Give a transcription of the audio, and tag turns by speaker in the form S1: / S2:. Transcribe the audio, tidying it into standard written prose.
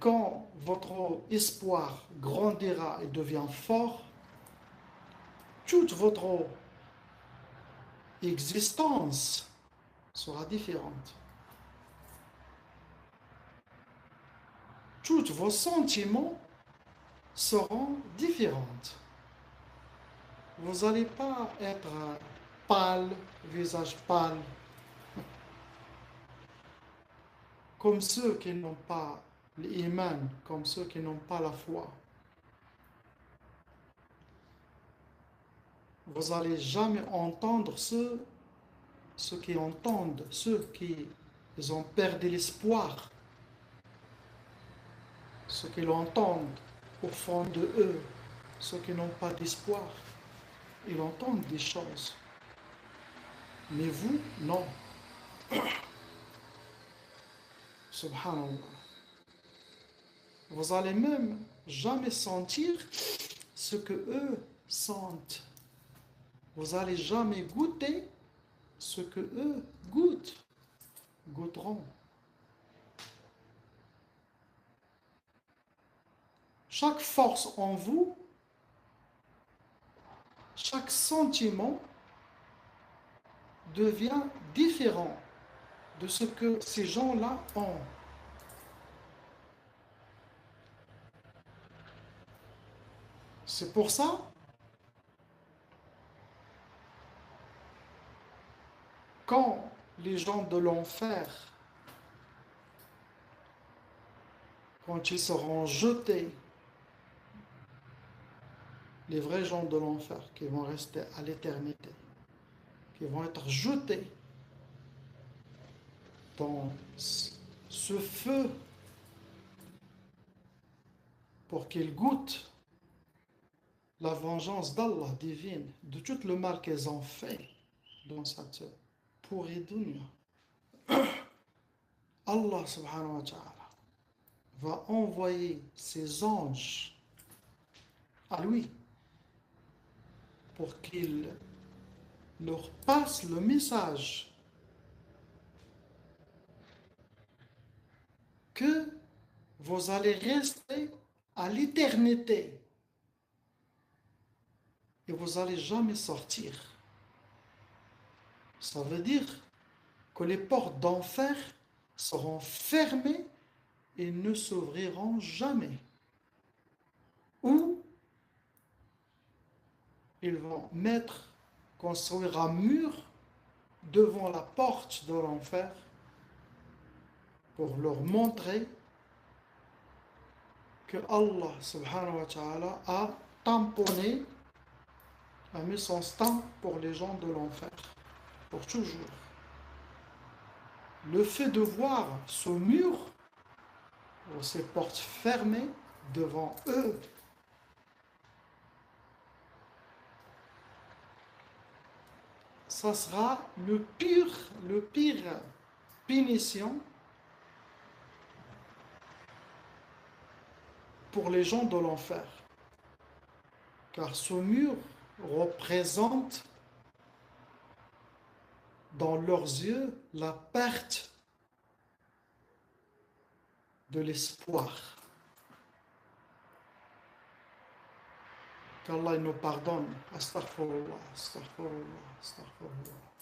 S1: quand votre espoir grandira et devient fort, toute votre existence sera différente. Tous vos sentiments seront différents. Vous n'allez pas être pâle, visage pâle, comme ceux qui n'ont pas l'iman, comme ceux qui n'ont pas la foi. Vous n'allez jamais entendre ceux qui entendent, ceux qui ils ont perdu l'espoir, ceux qui l'entendent au fond de eux, ceux qui n'ont pas d'espoir. Ils entendent des choses. Mais vous, non. Subhanallah. Vous allez même jamais sentir ce que eux sentent. Vous allez jamais goûter ce que eux goûteront. Chaque force en vous, chaque sentiment devient différent de ce que ces gens-là ont. C'est pour ça quand les gens de l'enfer, quand ils seront jetés, les vrais gens de l'enfer qui vont rester à l'éternité, qui vont être jetés dans ce feu pour qu'ils goûtent la vengeance d'Allah divine de tout le mal qu'ils ont fait dans cette pourrie dunya. Allah subhanahu wa ta'ala va envoyer ses anges à lui pour qu'ils leur passent le message que vous allez rester à l'éternité et vous n'allez jamais sortir. Ça veut dire que les portes d'enfer seront fermées et ne s'ouvriront jamais. Ou ils vont construire un mur devant la porte de l'enfer pour leur montrer que Allah subhanahu wa ta'ala a tamponné, a mis son stamp pour les gens de l'enfer, pour toujours. Le fait de voir ce mur, ou ces portes fermées devant eux, ça sera le pire punition pour les gens de l'enfer. Car ce mur représente dans leurs yeux la perte de l'espoir. Qu'Allah nous pardonne. Astaghfirullah, astaghfirullah, astaghfirullah.